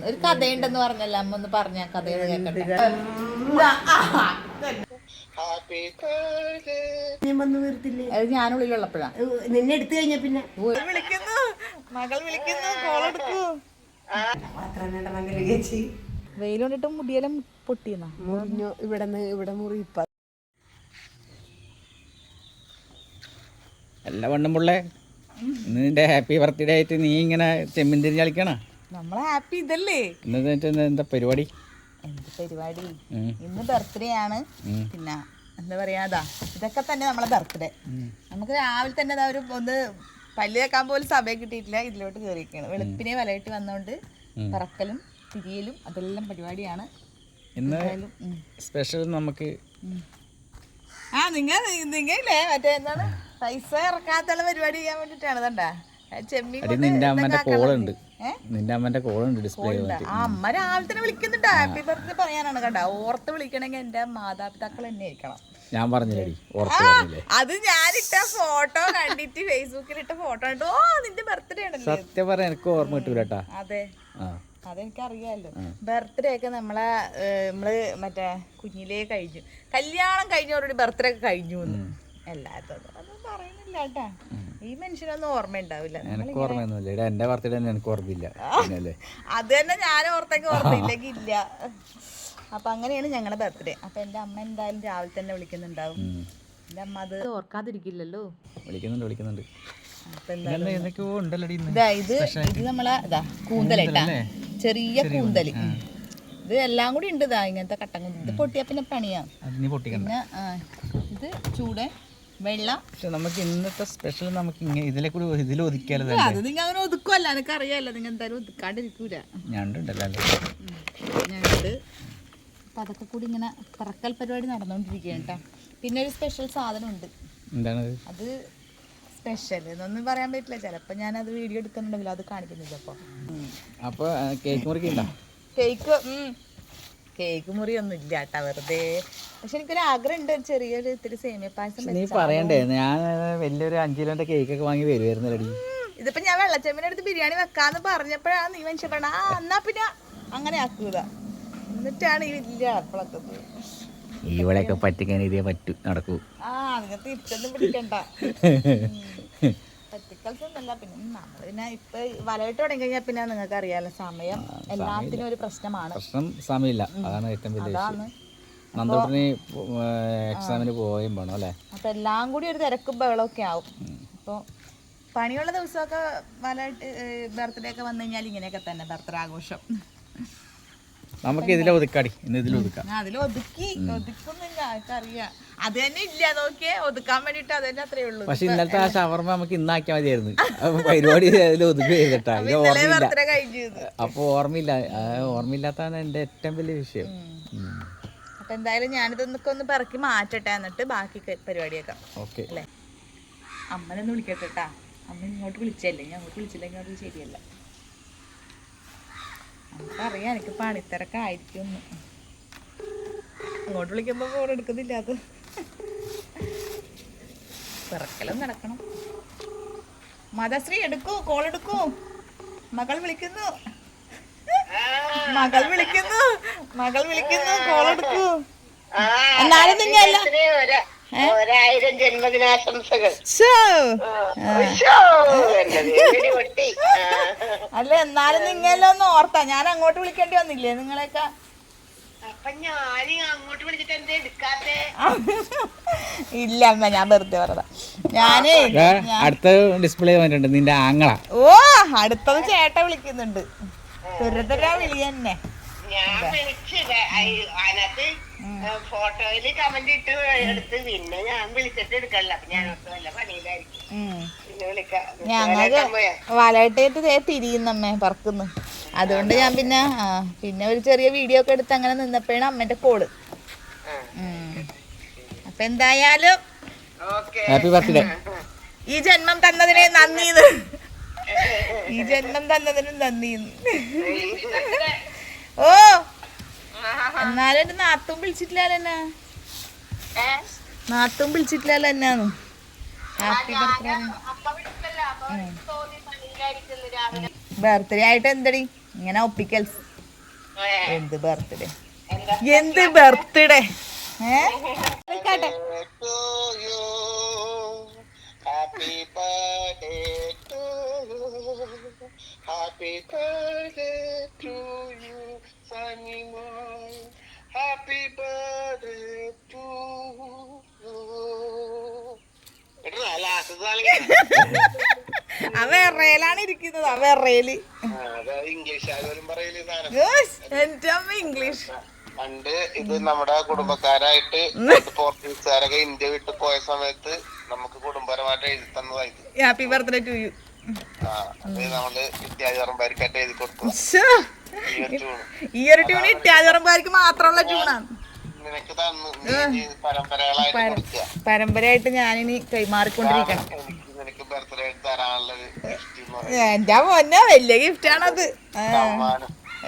ഒരു കഥയുണ്ടെന്ന് പറഞ്ഞല്ലോ അമ്മ ഒന്ന് പറഞ്ഞ കഥ കേക്കട്ടെ. അത് ഞാനുള്ളിലുള്ളപ്പോഴാ നിന്നെ എടുത്തു കഴിഞ്ഞ പിന്നെ വിളിക്കുന്നു, മകൾ വിളിക്കുന്നു, കോളെടുക്കൂ. വെയിലുകൊണ്ടിട്ട് മുടിയെല്ലാം പൊട്ടിയെന്നാ മുറിഞ്ഞു. ഇവിടെ മുറി ഇപ്പ എല്ലാ വണ്ണും പിള്ളേ നിന്റെ ഹാപ്പി ബർത്ത്ഡേ ആയിട്ട് നീ ഇങ്ങനെ ചെമ്മീൻ തിരിഞ്ഞ് കളിക്കണ. നമ്മളെ ഹാപ്പി ഇതല്ലേ. എന്താ പരിപാടി? എന്ത് പരിപാടി? ഇന്ന് ബർത്ത്ഡേ ആണ്. പിന്നെ എന്താ പറയാ, ഇതൊക്കെ തന്നെ നമ്മളെ ബർത്ത്ഡേ. നമുക്ക് രാവിലെ തന്നെ ഒന്ന് പല്ല് വെക്കാൻ പോലും സമയം കിട്ടിയിട്ടില്ല. ഇതിലോട്ട് കയറിയിരിക്കുകയാണ്. വെളുപ്പിനെ വലയിട്ട് വന്നോണ്ട് പറക്കലും തിരിയലും അതെല്ലാം പരിപാടിയാണ് ഇന്ന്. സ്പെഷ്യൽ നമുക്ക് നിങ്ങളില്ലേ മറ്റേ എന്താണ് പൈസ ഇറക്കാത്തുള്ള പരിപാടി ചെയ്യാൻ വേണ്ടിട്ടാണ്. ഇതണ്ടാ ചെമ്മീൻ. നിന്റെ അമ്മന്റെ കോളുണ്ട്, നിന്റെ അമ്മന്റെ കോളുണ്ട് ഡിസ്പ്ലേ. അമ്മ രാവിലെ തന്നെ വിളിക്കുന്നുണ്ട് ഹാപ്പി ബർത്ത്ഡേ പറയാനാണ്. കണ്ട, ഓർത്ത് വിളിക്കണമെങ്കിൽ എന്റെ മാതാപിതാക്കൾ തന്നെ ആയിരിക്കണം. ഞാൻ പറഞ്ഞില്ലേ അത് ഞാനിട്ട ഫോട്ടോ കണ്ടിട്ട് ഫേസ്ബുക്കിൽ ഇട്ട ഫോട്ടോ കണ്ടു. ഓ നിന്റെ ബർത്ത്ഡേ ആണല്ലോ. സത്യം പറയാൻ എനിക്ക് ഓർമ്മ കിട്ടൂലട്ടാ. അതെ, അതെനിക്കറിയാലോ. ബർത്ത്ഡേ ഒക്കെ നമ്മള് മറ്റേ കുഞ്ഞിലേ കഴിഞ്ഞു. കല്യാണം കഴിഞ്ഞവരുടെ ബർത്ത്ഡേ ഒക്കെ കഴിഞ്ഞു എല്ലാരും അതൊന്നും പറയുന്നില്ല കേട്ടാ. ഈ മനുഷ്യനൊന്നും ഓർമ്മ ഉണ്ടാവില്ല. എനിക്ക് ഓർമ്മയൊന്നുമില്ല. എന്റെ ബർത്ത്ഡേ തന്നെ എനിക്ക് ഓർമ്മയില്ല. അത് തന്നെ ഞാൻ ഓർത്തെങ്കിൽ ഓർമ്മയില്ലെങ്കിൽ ഇല്ല. അപ്പൊ അങ്ങനെയാണ് ഞങ്ങളുടെ ബർത്ത്ഡേ. അപ്പൊ എന്റെ അമ്മ എന്തായാലും രാവിലെ തന്നെ വിളിക്കുന്നുണ്ടാവും. എന്റെ അമ്മ അത് ഓർക്കാതിരിക്കില്ലല്ലോ. വിളിക്കുന്നുണ്ട്. ഇത് നമ്മളെ കൂന്തലേട്ടാ, ചെറിയ കൂന്തല്. ഇത് എല്ലാം കൂടി ഉണ്ട്. ഇങ്ങനത്തെ കട്ടൻ കൂന്തൽ. ഇത് പൊട്ടിയാ പിന്നെ പണിയാ. പിന്നെ ഇത് ചൂട് വെള്ളം. നമുക്ക് ഇന്നത്തെ സ്പെഷ്യൽ നമുക്ക് ഇതിൽ ഒതുക്കിയാലോ. അത് നിങ്ങൾ അങ്ങനെ ഒതുക്കുമല്ല, എനിക്ക് അറിയാലോ. നിങ്ങൾ എന്തായാലും ഒതുക്കാണ്ടിരിക്കൂല. ഞണ്ടുണ്ടല്ലോ, ഞണ്ട്. അപ്പൊ അതൊക്കെ കൂടി ഇങ്ങനെ പറക്കൽ പരിപാടി നടന്നുകൊണ്ടിരിക്കുകയാണ് കേട്ടോ. പിന്നെ ഒരു സ്പെഷ്യൽ സാധനം ഉണ്ട്. എന്താണ് അത്? സ്പെഷ്യൽ എന്നൊന്നും പറയാൻ പറ്റില്ല. ചിലപ്പോൾ ഞാനത് വീഡിയോ എടുക്കുന്നുണ്ടെങ്കിലും അത് കാണിക്കുന്നില്ല. അപ്പൊ കേക്ക് മുറിക്കണ്ട. കേക്ക് മുറിയൊന്നും ഇല്ല കേട്ടാ, വെറുതെ. പക്ഷെ എനിക്കൊരു ആഗ്രഹം ഉണ്ട്, ചെറിയൊരു ഇത്തിരി സേമിയ പായസം. നീ പറയണ്ടേ, ഞാൻ വലിയൊരു 5 കിലോന്റെ കേക്കൊക്കെ വാങ്ങി വരുമായിരുന്നു റെഡി. ഇതിപ്പോ ഞാൻ വെള്ളച്ചെമ്മിനെടുത്ത് ബിരിയാണി വെക്കാന്ന് പറഞ്ഞപ്പോഴാണ് നീ മനുഷ്യ പറഞ്ഞ എന്നാ പിന്നെ അങ്ങനെ ആക്കുക. എന്നിട്ടാണ് ഈ വലിയ അപ്പളൊക്കെ ഇവിടെയൊക്കെ പറ്റിക്കാൻ ഇതേ പറ്റൂ നടക്കൂ. നിങ്ങൾ തിരിച്ചൊന്നും പിടിക്കണ്ട. പറ്റിക്കൽസൊന്നുമല്ല. പിന്നെ നമ്മള് പിന്നെ ഇപ്പൊ വലയിട്ട് തുടങ്ങി കഴിഞ്ഞാൽ പിന്നെ നിങ്ങൾക്ക് അറിയാലോ, സമയം എല്ലാത്തിനും ഒരു പ്രശ്നമാണ്. സമയമില്ല, അതാണ് ഏറ്റവും വലിയ വിഷയം. നന്ദോട്ടിന് എക്സാമിന് പോവുകയും വേണം അല്ലേ. അപ്പൊ എല്ലാം കൂടി ഒരു തിരക്കും ബഹളമൊക്കെ ആവും. അപ്പൊ പണിയുള്ള ദിവസമൊക്കെ വലയിട്ട് ബർത്ത്ഡേ ഒക്കെ വന്നു കഴിഞ്ഞാൽ ഇങ്ങനെയൊക്കെ തന്നെ ബർത്ത്ഡേ ആഘോഷം. നമുക്ക് ഇതിലെ ഒതുക്കാടി, ഇന്ന് ഇതിലൊതുക്കാം. ഒതുക്കുന്നില്ല, എനിക്കറിയാം. അത് തന്നെ ഇല്ല. നോക്കിയേ, ഒതുക്കാൻ വേണ്ടിട്ട് അത് തന്നെ അത്രേ ഉള്ളൂ. പക്ഷെ ഇന്നലത്തെ ആ ഷവർമ്മ നമുക്ക് ഇന്നാക്കിയാൽ മതിയായിരുന്നു. പരിപാടി അതിൽ ഒതുക്കുക ചെയ്തിട്ടാ. അപ്പൊ ഓർമ്മയില്ലാത്തതാണ് എന്റെ ഏറ്റവും വലിയ വിഷയം. അപ്പൊ എന്തായാലും ഞാനിതൊക്കെ ഒന്ന് പിറക്കി മാറ്റട്ടെ, എന്നിട്ട് ബാക്കി പരിപാടിയൊക്കെ അല്ലേ. അമ്മനൊന്ന് വിളിക്കട്ടെ. അമ്മ ഇങ്ങോട്ട് വിളിച്ചല്ലേ, ഞാൻ അങ്ങോട്ട് വിളിച്ചില്ലെങ്കിൽ അത് ശരിയല്ല. നമുക്കറിയാം എനിക്ക് പണിത്തിരക്കായിരിക്കും. അങ്ങോട്ട് വിളിക്കുമ്പോ ഫോൺ എടുക്കുന്നില്ല. അത് പിറക്കലും നടക്കണം. മതശ്രീ എടുക്കൂ, കോൾ എടുക്കൂ. മകൾ വിളിക്കുന്നു, കോൾ എടുക്കൂ. എന്നാലും നിങ്ങൾ 1000 ജന്മദിനാശംസകൾ. അല്ല, എന്നാലും നിങ്ങളെല്ലാം ഒന്ന് ഓർത്താ. ഞാൻ അങ്ങോട്ട് വിളിക്കേണ്ടി വന്നില്ലേ നിങ്ങളെയൊക്കെ? ഇല്ല അമ്മ, ഞാൻ വെറുതെ പറഞ്ഞതാ. ഞാനേ അടുത്ത ഡിസ്പ്ലേ വന്നിട്ടുണ്ട് നിന്റെ ആങ്ങള. ഓ, അടുത്തത് ചേട്ട വിളിക്കുന്നുണ്ട്. തുരത്തരാ വിളി തന്നെ. ഫോട്ടോയില് കമന്റ് ഇട്ട് എടുത്ത് പിന്നെ ഞാൻ വിളിച്ചിട്ട് എടുക്കല്ല. ഞാൻ വല്ല പണിയിലായിരിക്കും. ഞങ്ങൾക്ക് വലയിട്ടേറ്റ് തിരിയുന്നമ്മേ പറക്കുന്നു. അതുകൊണ്ട് ഞാൻ പിന്നെ ഒരു ചെറിയ വീഡിയോ ഒക്കെ എടുത്ത് അങ്ങനെ നിന്നപ്പോഴാണ് അമ്മേന്റെ കോള്. അപ്പൊ എന്തായാലും ഹാപ്പി ബർത്ത്ഡേ. ഈ ജന്മം തന്നതിന് നന്ദിന്ന്. ഓ, എന്നാലും എന്റെ നാത്തും വിളിച്ചിട്ടില്ലല്ലോ. എന്നാന്ന് ഹാപ്പി ബർത്ത്ഡേ. ബർത്ത്ഡേ ആയിട്ട് എന്തടി ഇങ്ങനെ ഒപ്പിക്കൽസ്? എന്ത് ബർത്ത്ഡേ എന്താ എന്ത് ബർത്ത്ഡേ കേട്ടെ to you. Happy birthday to you. Happy birthday to you, Sunny boy. Happy birthday to you. കേട്ടോ ലാസ്റ്റ് അവ എറയിലാണ് ഇരിക്കുന്നത് അവ എറയില് ഇംഗ്ലീഷ് ആരും പറയല് സാധനം എന്റെ അമ്മ ഇംഗ്ലീഷ് പണ്ട് ഇത് നമ്മുടെ കുടുംബക്കാരായിട്ട് പോർച്ചുഗീസുകാരൊക്കെ ഇന്ത്യ വിട്ട് പോയ സമയത്ത് നമുക്ക് കുടുംബപരമായിട്ട് എഴുതി തന്നതായിട്ട്. Happy birthday to you. ആ അത് നമ്മള് ഇത്യാദിറമ്പാരിക്കായിട്ട് എഴുതി കൊടുത്തു. ഈ ഒരു ട്യൂൺ ഇത്യാദിറമ്പാർക്ക് മാത്രമുള്ള ട്യൂണാണ്. നിനക്ക് തന്നു പരമ്പരകളായിട്ട് കൊടുക്കുക. പരമ്പരയായിട്ട് ഞാനിനി കൈമാറിക്കൊണ്ടിരിക്കണം. നിനക്ക് ബർത്ത്ഡേ ആയിട്ട് തരാനുള്ളത് എന്റെ പൊന്നോ വലിയ ഗിഫ്റ്റ് ആണത്.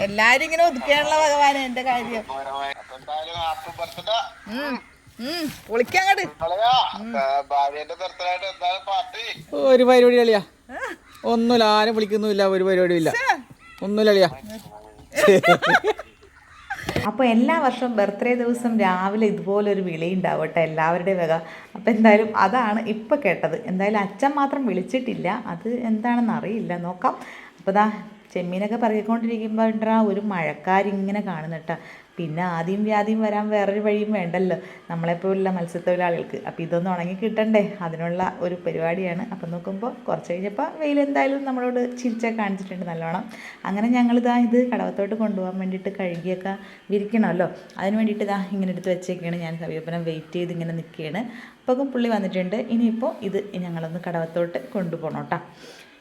എല്ലാരും ഇങ്ങനെ ഒതുക്കാനുള്ള ഭഗവാന് എന്റെ കാര്യം. പൊളിക്കങ്ങട് ഭാര്യന്റെ ബർത്ത്ഡേ ആയിട്ട് എന്താണ് പാർട്ടി? ഒരു പരിപാടി കളിയാ ഒന്നുമില്ല, ആരും വിളിക്കുന്നുമില്ല, ഒരു പരിപാടിയും ഇല്ല, ഒന്നുമില്ല കളിയാ. അപ്പോൾ എല്ലാ വർഷവും ബർത്ത്ഡേ ദിവസം രാവിലെ ഇതുപോലൊരു വിളി ഉണ്ടാവട്ടെ എല്ലാവരുടെയും വക. അപ്പോൾ എന്തായാലും അതാണ് ഇപ്പോൾ കേട്ടത്. എന്തായാലും അച്ഛൻ മാത്രം വിളിച്ചിട്ടില്ല, അത് എന്താണെന്ന് അറിയില്ല, നോക്കാം. അപ്പോൾ ദാ ചെമ്മീനൊക്കെ പറയിക്കൊണ്ടിരിക്കുമ്പോൾ ഉണ്ടാ ഒരു മഴക്കാരിങ്ങനെ കാണുന്നിട്ടാ. പിന്നെ ആദ്യം വ്യാധിയും വരാൻ വേറൊരു വഴിയും വേണ്ടല്ലോ നമ്മളെപ്പോലുള്ള മത്സ്യത്തൊഴിലാളികൾക്ക്. അപ്പോൾ ഇതൊന്നും ഉണങ്ങി കിട്ടണ്ടേ, അതിനുള്ള ഒരു പരിപാടിയാണ്. അപ്പം നോക്കുമ്പോൾ കുറച്ച് കഴിഞ്ഞപ്പോൾ വെയിലെന്തായാലും നമ്മളോട് ചിരിച്ചൊക്കെ കാണിച്ചിട്ടുണ്ട് നല്ലോണം. അങ്ങനെ ഞങ്ങളിതാ ഇത് കടവത്തോട്ട് കൊണ്ടുപോകാൻ വേണ്ടിയിട്ട് കഴുകിയൊക്കെ വിരിക്കണമല്ലോ, അതിന് വേണ്ടിയിട്ട് ഇതാ ഇങ്ങനെ എടുത്ത് വെച്ചേക്കാണ്. ഞാൻ സമീപനം വെയിറ്റ് ചെയ്ത് ഇങ്ങനെ നിൽക്കുകയാണ്. അപ്പം പുള്ളി വന്നിട്ടുണ്ട്. ഇനിയിപ്പോൾ ഇത് ഞങ്ങളൊന്ന് കടവത്തോട്ട് കൊണ്ടുപോകണം കേട്ടോ,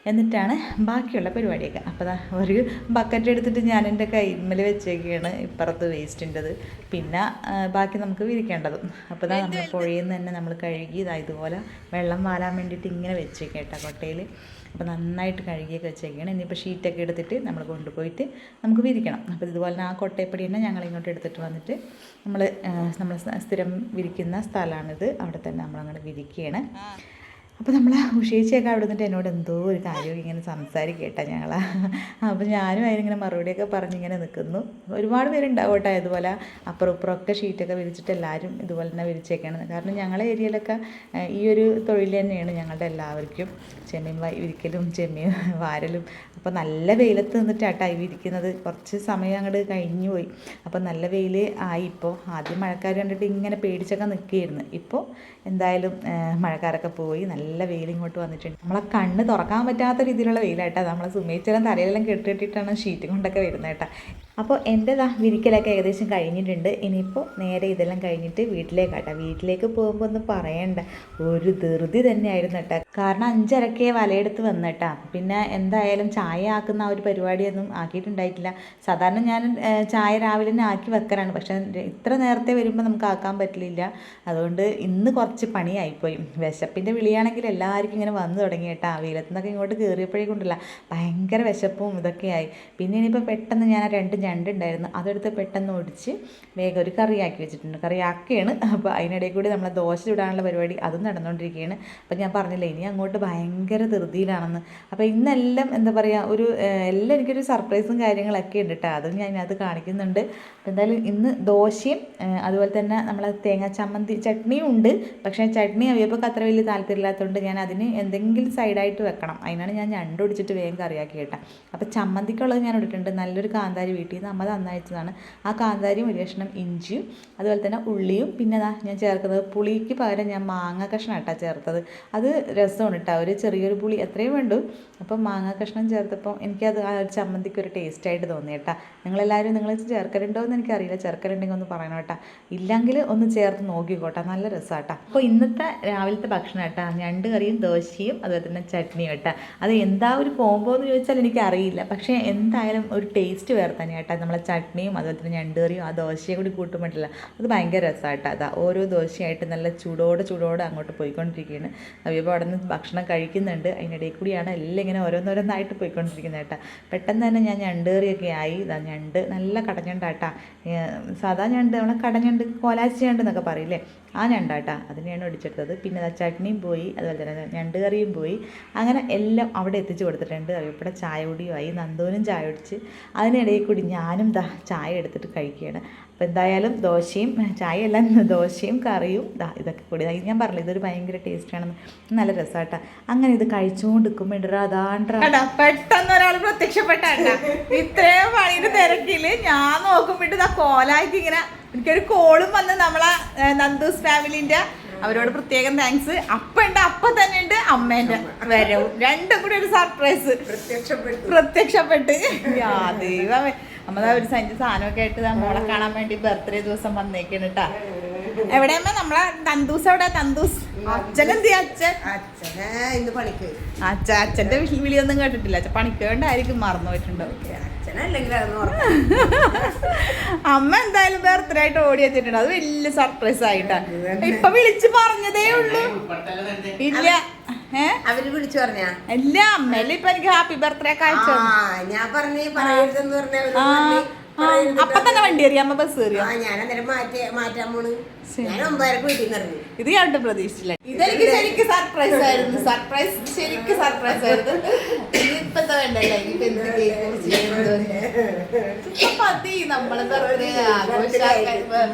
എന്നിട്ടാണ് ബാക്കിയുള്ള പരിപാടിയൊക്കെ. അപ്പോൾ ദാ ഒരു ബക്കറ്റ് എടുത്തിട്ട് ഞാൻ എൻ്റെ കൈമേൽ വെച്ചേക്കാണ്, ഇപ്പുറത്ത് വേസ്റ്റിൻ്റെത്, പിന്നെ ബാക്കി നമുക്ക് വിരിക്കേണ്ടതും. അപ്പോൾ ദാ നമ്മൾ പുഴയിൽ നിന്ന് തന്നെ നമ്മൾ കഴുകി ഇതാ ഇതുപോലെ വെള്ളം വാലാൻ വേണ്ടിയിട്ട് ഇങ്ങനെ വെച്ചേക്കേട്ടാ കൊട്ടയിൽ. അപ്പോൾ നന്നായിട്ട് കഴുകിയൊക്കെ വെച്ചേക്കാണ്. ഇനിയിപ്പോൾ ഷീറ്റൊക്കെ എടുത്തിട്ട് നമ്മൾ കൊണ്ടുപോയിട്ട് നമുക്ക് വിരിക്കണം. അപ്പോൾ ഇതുപോലെ തന്നെ ആ കൊട്ടയപ്പടി തന്നെ ഞങ്ങൾ ഇങ്ങോട്ട് എടുത്തിട്ട് വന്നിട്ട് നമ്മൾ സ്ഥിരം വിരിക്കുന്ന സ്ഥലമാണിത്, അവിടെ തന്നെ നമ്മളങ്ങനെ വിരിക്കുകയാണ്. അപ്പോൾ നമ്മൾ ഉഷേച്ചിയൊക്കെ അവിടെ നിന്നിട്ട് എന്നോട് എന്തോ ഒരു കാര്യം ഇങ്ങനെ സംസാരിക്കേട്ടാ ഞങ്ങൾ. അപ്പോൾ ഞാനും അതിനിങ്ങനെ മറുപടിയൊക്കെ പറഞ്ഞിങ്ങനെ നിൽക്കുന്നു. ഒരുപാട് പേരുണ്ടാവും കേട്ടോ ഇതുപോലെ അപ്പുറം ഇപ്പുറമൊക്കെ ഷീറ്റൊക്കെ വിരിച്ചിട്ട് എല്ലാവരും ഇതുപോലെ തന്നെ വിരിച്ചേക്കാണ്. കാരണം ഞങ്ങളുടെ ഏരിയയിലൊക്കെ ഈ ഒരു തൊഴിൽ തന്നെയാണ് ഞങ്ങളുടെ എല്ലാവർക്കും, ചെമ്മീൻ വിരിക്കലും ചെമ്മീൻ വാരലും. അപ്പോൾ നല്ല വെയിലത്ത് നിന്നിട്ടാട്ടാ ഈ വിരിക്കുന്നത്. കുറച്ച് സമയം അങ്ങോട്ട് കഴിഞ്ഞു പോയി. അപ്പോൾ നല്ല വെയിൽ ആയി. ഇപ്പോൾ ആദ്യം മഴക്കാർ കണ്ടിട്ട് ഇങ്ങനെ പേടിച്ചൊക്കെ നിൽക്കുകയായിരുന്നു. ഇപ്പോൾ എന്തായാലും മഴക്കാരൊക്കെ പോയി, നല്ല വെയിൽ ഇങ്ങോട്ട് വന്നിട്ടുണ്ട്. നമ്മളെ കണ്ണ് തുറക്കാൻ പറ്റാത്ത രീതിയിലുള്ള വെയിലായിട്ടാ. നമ്മളെ സുമേച്ചെല്ലാം തലയിലെല്ലാം കെട്ടിട്ടിട്ടാണ് ഷീറ്റ് കൊണ്ടൊക്കെ വരുന്നത് കേട്ടോ. അപ്പോൾ എൻ്റെ വിരിക്കലൊക്കെ ഏകദേശം കഴിഞ്ഞിട്ടുണ്ട്. ഇനിയിപ്പോൾ നേരെ ഇതെല്ലാം കഴിഞ്ഞിട്ട് വീട്ടിലേക്കാട്ടോ. വീട്ടിലേക്ക് പോകുമ്പോൾ ഒന്നും പറയണ്ട, ഒരു ധൃതി തന്നെയായിരുന്നു കേട്ടോ. കാരണം 5:30 വലയെടുത്ത് വന്നിട്ടാ. പിന്നെ എന്തായാലും ചായ ആക്കുന്ന ആ ഒരു പരിപാടിയൊന്നും ആക്കിയിട്ടുണ്ടായിട്ടില്ല. സാധാരണ ഞാൻ ചായ രാവിലെ തന്നെ ആക്കി വെക്കാനാണ്, പക്ഷേ ഇത്ര നേരത്തെ വരുമ്പോൾ നമുക്ക് ആക്കാൻ പറ്റില്ല. അതുകൊണ്ട് ഇന്ന് കുറച്ച് പണിയായിപ്പോയി. വിശപ്പിൻ്റെ വിളിയാണെങ്കിൽ എല്ലാവർക്കും ഇങ്ങനെ വന്നു തുടങ്ങി കേട്ടോ. വെയിലത്തു നിന്നൊക്കെ ഇങ്ങോട്ട് കയറിയപ്പോഴേക്കൊണ്ടല്ല ഭയങ്കര വിശപ്പും ഇതൊക്കെയായി. പിന്നെ ഇനിയിപ്പോൾ പെട്ടെന്ന് ഞാൻ 2 ഞണ്ട് ഉണ്ടായിരുന്നു, അതെടുത്ത് പെട്ടെന്ന് ഒടിച്ച് വേഗം ഒരു കറിയാക്കി വെച്ചിട്ടുണ്ട്. കറിയാക്കുകയാണ്. അപ്പോൾ അതിനിടയിൽ കൂടി നമ്മളെ ദോശ ചുടാനുള്ള പരിപാടി അതും നടന്നുകൊണ്ടിരിക്കുകയാണ്. അപ്പോൾ ഞാൻ പറഞ്ഞില്ലേ ഇനി അങ്ങോട്ട് ഭയങ്കര ധൃതിയിലാണെന്ന്. അപ്പോൾ ഇന്നെല്ലാം എന്താ പറയുക, എല്ലാം എനിക്കൊരു സർപ്രൈസും കാര്യങ്ങളൊക്കെ ഉണ്ട് കേട്ടോ, അതും ഞാൻ ഇതിനകത്ത് കാണിക്കുന്നുണ്ട്. അപ്പോൾ എന്തായാലും ഇന്ന് ദോശയും അതുപോലെ തന്നെ നമ്മളെ തേങ്ങ ചമ്മന്തി ചട്നിയും ഉണ്ട്. പക്ഷേ ചട്നി അവിയപ്പോൾ അത്ര വലിയ താല്പര്യമില്ലാത്തതുകൊണ്ട് ഞാൻ അതിന് എന്തെങ്കിലും സൈഡായിട്ട് വെക്കണം. അതിനാണ് ഞാൻ ഞണ്ട് ഒടിച്ചിട്ട് വേഗം കറിയാക്കി കേട്ടോ. അപ്പോൾ ചമ്മന്തിക്കുള്ളത് ഞാൻ ഇട്ടിട്ടുണ്ട്. നല്ലൊരു കാന്താരി വീട്ടിൽ നിന്ന് അമ്മ തന്നയച്ചതാണ്. ആ കാന്താരിയും ഒരു കഷ്ണം ഇഞ്ചിയും അതുപോലെ തന്നെ ഉള്ളിയും, പിന്നെ ഞാൻ ചേർക്കുന്നത് പുളിക്ക് പകരം ഞാൻ മാങ്ങ കഷ്ണം കേട്ടോ ചേർത്തത്. അത് രസമാണ് കേട്ടോ, ഒരു ചെറിയൊരു പുളി എത്രയും വേണ്ടു. അപ്പം മാങ്ങ കഷ്ണം ചേർത്തപ്പോൾ എനിക്കത് ആ ഒരു ചമ്മന്തിക്ക് ഒരു ടേസ്റ്റായിട്ട് തോന്നി കേട്ടോ. നിങ്ങളെല്ലാവരും നിങ്ങൾ ചേർക്കലുണ്ടോ എന്ന് എനിക്കറിയില്ല, ചേർക്കലുണ്ടെങ്കിൽ ഒന്ന് പറയണം കേട്ടോ. ഇല്ലെങ്കിൽ ഒന്ന് ചേർത്ത് നോക്കിക്കോട്ടെ, നല്ല രസമാണ് കേട്ടോ. അപ്പോൾ ഇന്നത്തെ രാവിലത്തെ ഭക്ഷണം കേട്ടോ, ഞണ്ട് കറിയും ദോശയും അതുപോലെ തന്നെ ചട്നിയും കേട്ടോ. അത് എന്താ ഒരു കോംബോ എന്ന് ചോദിച്ചാൽ എനിക്കറിയില്ല, പക്ഷേ എന്തായാലും ഒരു ടേസ്റ്റ് വേറെ തന്നെ കേട്ടോ. നമ്മളെ ചട്നിയും അതുപോലെ തന്നെ ഞണ്ട് കറിയും ആ ദോശയും കൂടി കൂട്ടും പറ്റില്ല, അത് ഭയങ്കര രസമാണ് കേട്ടോ. അതാ ഓരോ ദോശയായിട്ട് നല്ല ചൂടോടെ അങ്ങോട്ട് പോയിക്കൊണ്ടിരിക്കുകയാണ്. അപ്പോൾ അവിടെ നിന്ന് ഭക്ഷണം കഴിക്കുന്നുണ്ട്, അതിനിടയിൽ കൂടിയാണ് എല്ലാം ഇങ്ങനെ ഓരോന്നോരോന്നായിട്ട് പോയിക്കൊണ്ടിരിക്കുന്നത് കേട്ടോ. പെട്ടെന്ന് തന്നെ ഞാൻ ഞണ്ട് കറിയൊക്കെ ആയി. ഇതാ ഞണ്ട് നല്ല കടഞ്ഞണ്ടാട്ടാ, സാധാ ഞണ്ട് നമ്മളെ കടഞ്ഞണ്ട് കോലാച്ചി ഞണ്ട് എന്നൊക്കെ പറയില്ലേ, ആ ഞണ്ടാട്ടാ, അതിനെയാണ് ഒടിച്ചെടുത്തത്. പിന്നെ ചട്നിയും പോയി, അതുപോലെ തന്നെ ഞണ്ട് കറിയും പോയി. അങ്ങനെ എല്ലാം അവിടെ എത്തിച്ച് കൊടുത്തിട്ടുണ്ട്. ഇവിടെ ചായ കുടിയുമായി, നന്ദുവിനും ചായ കുടിച്ച്. അതിനിടയിൽ കൂടി ഞാനും ചായ എടുത്തിട്ട് കഴിക്കുകയാണ്. അപ്പോൾ എന്തായാലും ദോശയും ചായയല്ല, ദോശയും കറിയും ഇതൊക്കെ കൂടി ഞാൻ പറഞ്ഞില്ല ഇതൊരു ഭയങ്കര ടേസ്റ്റാണെന്ന്, നല്ല രസമാട്ടാ. അങ്ങനെ ഇത് കഴിച്ചുകൊണ്ടിരിക്കുമ്പോൾ പെട്ടെന്ന് ഒരാൾ പ്രത്യക്ഷപ്പെട്ടാ. ഇത്രയും പണിയുടെ തിരക്കില് ഞാൻ നോക്കുമ്പോട്ട് കോലായിട്ട് ഇങ്ങനെ എനിക്കൊരു കോളും വന്ന് നമ്മളെ നന്ദൂസ് ഫാമിലിന്റെ, അവരോട് പ്രത്യേകം താങ്ക്സ്. അപ്പം തന്നെ ഉണ്ട് അമ്മേന്റെ വരവും, രണ്ടും കൂടി ഒരു സർപ്രൈസ് പ്രത്യക്ഷപ്പെട്ട്. ദൈവമേ, നമ്മതാ ഒരു സഞ്ചി സാധനമൊക്കെ ആയിട്ട് മോളെ കാണാൻ വേണ്ടി ബർത്ത്ഡേ ദിവസം വന്നേക്കാണ് കേട്ടാ. എവിടെയമ്മ നമ്മളെ തന്തൂസ്? എവിടെ തന്തൂസ്? അച്ഛനെന്തിയാ? അച്ഛന്റെ വിളിയൊന്നും കേട്ടിട്ടില്ല. അച്ഛൻ പണിക്ക് വേണ്ടായിരിക്കും, മറന്നു പോയിട്ടുണ്ടോ? അമ്മ എന്തായാലും ബർത്ത്ഡേ ആയിട്ട് ഓടി എത്തിയിട്ടുണ്ട്. അത് വലിയ സർപ്രൈസ് ആയിട്ടാ. ഇപ്പൊ വിളിച്ചു പറഞ്ഞതേ ഉള്ളൂ. ഇല്ല അവര് വിളിച്ചു പറഞ്ഞ ഇല്ല, അമ്മയില് ഇപ്പൊ എനിക്ക് ഹാപ്പി ബർത്ത്ഡേ ഒക്കെ അയച്ചു. ഞാൻ പറഞ്ഞു അപ്പൊ തന്നെ വണ്ടി കയറി, അമ്മ ബസ് കയറിയോ? ഞാൻ അന്നേരം മാറ്റാൻ പോണ്. ഞാൻ 9:00 വീട്ടിൽ നിന്ന് ഇറങ്ങി. ഇത് ഞാൻ പ്രതീക്ഷിച്ചില്ല. ഇതെനിക്ക് ശരിക്കും സർപ്രൈസ് ആയിരുന്നു. ശരിക്കും സർപ്രൈസ് ആയിരുന്നു. ഇനിയിപ്പത്തെ വേണ്ടല്ലേ, ഇനിയിപ്പോ എന്ത് മതി നമ്മളെ ബർത്ത്ഡേ ആഘോഷാക്കാൻ.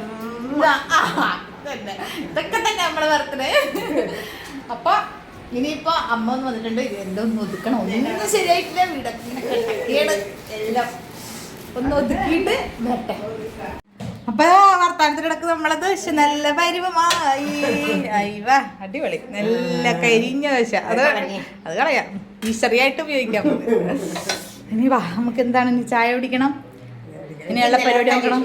ഇതൊക്കെ തന്നെ നമ്മളെ ബർത്ത്ഡേ. അപ്പൊ ഇനിയിപ്പോ അമ്മ ഒന്ന് വന്നിട്ടുണ്ട്. ഇത് എന്തോന്ന് ഒതുക്കണം, ഒന്നും ശരിയായിട്ടില്ല. വീടൊക്കെ എല്ലാം ഒന്ന് ഒതുക്കിയിട്ട് വരട്ടെ. അപ്പൊ വർത്താനത്തിനിടക്ക് നമ്മളെ ദോശ നല്ല പരുവമായി. അയ്യ അടിപൊളി, നല്ല കരിഞ്ഞ ദോശ. അത് കളയാം, ഈശ്വറിയായിട്ട് ഉപയോഗിക്കാം. ഇനി വാ, നമുക്ക് എന്താണ് ഇനി ചായ കുടിക്കണം. ഇനിയുള്ള പരിപാടി നോക്കണം.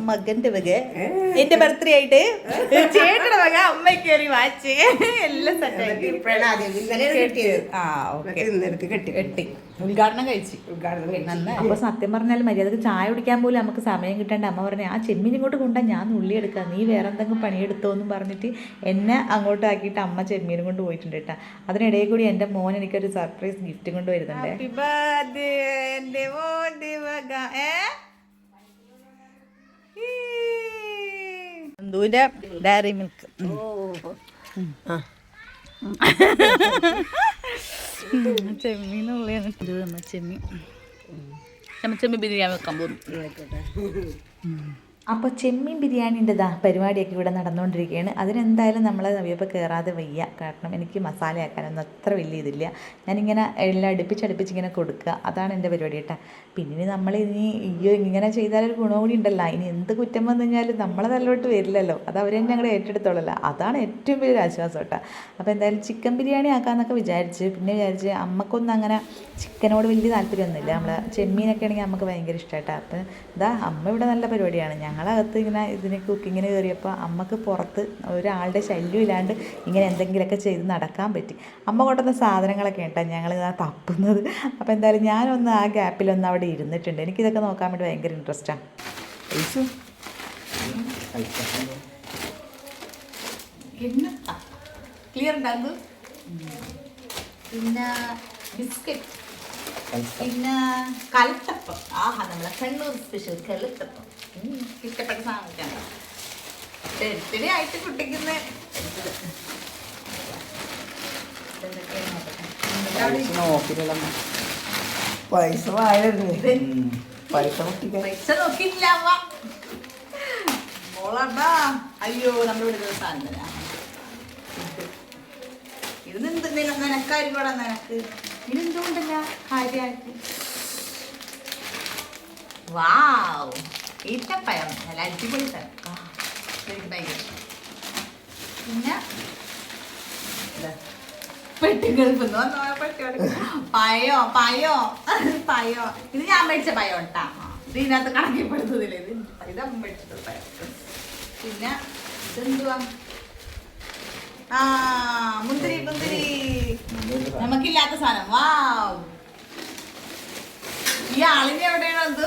മകന്റെ വക, എന്റെ ബർത്ത്ഡേ ആയിട്ട് ചേട്ടയുടെ വക അമ്മയ്ക്ക് കയറി വാച്ച് എല്ലാം സെറ്റാക്കി. കെട്ടി ഉദ്ഘാടനം കഴിച്ചു. അപ്പൊ സത്യം പറഞ്ഞാൽ മര്യാദക്ക് ചായ കുടിക്കാൻ പോലും നമുക്ക് സമയം കിട്ടേണ്ട. അമ്മ പറഞ്ഞു ആ ചെമ്മീൻ ഇങ്ങോട്ട് കൊണ്ടാ, ഞാൻ ഉള്ളി എടുക്കാം, നീ വേറെ എന്തെങ്കിലും പണിയെടുത്തോ എന്നും പറഞ്ഞിട്ട് എന്നെ അങ്ങോട്ട് ആക്കിയിട്ട് അമ്മ ചെമ്മീനും കൊണ്ട് പോയിട്ടുണ്ട് കേട്ടാ. അതിനിടയിൽ കൂടി എൻ്റെ മോൻ എനിക്കൊരു സർപ്രൈസ് ഗിഫ്റ്റ് കൊണ്ട് വരുന്നുണ്ട്. നന്ദുവിന്റെ ഡയറി മിൽക്ക്. ചെമ്മീനുള്ളിയാണ് ഇത്. ചെമ്മീൻ ബിരിയാണി വെക്കാൻ പോകുന്നു. അപ്പോൾ ചെമ്മീൻ ബിരിയാണിൻ്റെ പരിപാടിയൊക്കെ ഇവിടെ നടന്നുകൊണ്ടിരിക്കുകയാണ്. അതിനെന്തായാലും നമ്മൾ നവിയപ്പോൾ കയറാതെ വയ്യ. കാരണം എനിക്ക് മസാലയാക്കാനൊന്നും അത്ര വലിയ ഇതില്ല. ഞാനിങ്ങനെ എല്ലാം അടുപ്പിച്ച് ഇങ്ങനെ കൊടുക്കുക, അതാണ് എൻ്റെ പരിപാടി കേട്ടോ. പിന്നെ നമ്മൾ ഇങ്ങനെ ചെയ്താലൊരു ഗുണം കൂടി ഉണ്ടല്ലോ. ഇനി എന്ത് കുറ്റം വന്നു കഴിഞ്ഞാലും നമ്മളെ നല്ലോട്ട് വരില്ലല്ലോ, അത് അവർ തന്നെ ഞങ്ങൾ ഏറ്റെടുത്തോളല്ലോ. അതാണ് ഏറ്റവും വലിയൊരു ആശ്വാസം കേട്ടോ. അപ്പോൾ എന്തായാലും ചിക്കൻ ബിരിയാണി ആക്കാമെന്നൊക്കെ വിചാരിച്ച്, പിന്നെ വിചാരിച്ച് അമ്മക്കൊന്നും അങ്ങനെ ചിക്കനോട് വലിയ താല്പര്യമൊന്നുമില്ല. നമ്മൾ ചെമ്മീനൊക്കെ ആണെങ്കിൽ നമുക്ക് ഭയങ്കര ഇഷ്ടമായിട്ടാണ്. അപ്പം അമ്മ ഇവിടെ നല്ല പരിപാടിയാണ്. ഞങ്ങളകത്ത് ഇങ്ങനെ ഇതിന് കുക്കിങ്ങിന് കയറിയപ്പോൾ അമ്മക്ക് പുറത്ത് ഒരാളുടെ ശല്യം ഇല്ലാണ്ട് ഇങ്ങനെ എന്തെങ്കിലുമൊക്കെ ചെയ്ത് നടക്കാൻ പറ്റി. അമ്മ കൊണ്ടുവന്ന സാധനങ്ങളൊക്കെ കേട്ടോ ഞങ്ങൾ തപ്പുന്നത്. അപ്പോൾ എന്തായാലും ഞാനൊന്ന് ആ ഗ്യാപ്പിലൊന്ന് അവിടെ ഇരുന്നിട്ടുണ്ട്. എനിക്കിതൊക്കെ നോക്കാൻ വേണ്ടി ഭയങ്കര ഇൻട്രസ്റ്റാണ്. ക്ലിയർ ഉണ്ടാകും. പിന്നെ ബിസ്ക്കറ്റ്, പിന്നെ കലത്തപ്പം. നമ്മളെ കണ്ണൂർ സ്പെഷ്യൽ കലത്തപ്പം ഇഷ്ടപ്പെട്ട സാധനം. ബർത്ത്ഡേ ആയിട്ട് കുട്ടിക്കുന്ന പൈസ നോക്കിയില്ല മോളാ. അയ്യോ നമ്മളിവിടെ സാധനം ഇത് നിനക്കായിരിക്കും. നിനക്ക് ഇതെന്തുകൊണ്ടല്ല കാര്യമായിട്ട്. വാവ്, ഈത്തപ്പഴം നല്ല അടിപൊളി തരക്കാ. പിന്നെ പെട്ടികൾപ്പെന്നോ പയോ പയോ പയോ ഇത് ഞാൻ മേടിച്ച പയോ കേട്ടാ. ഇതിനകത്ത് കണക്കിപ്പെടുത്തതില്ല. ഇത് അമ്മ മേടിച്ചിട്ട് പയോ. പിന്നെ ഇതെന്തുവാ? മുന്തിരി നമുക്കില്ലാത്ത സാധനം. വാവ്, ഈ ആളിനെ എവിടെയാണോ അത്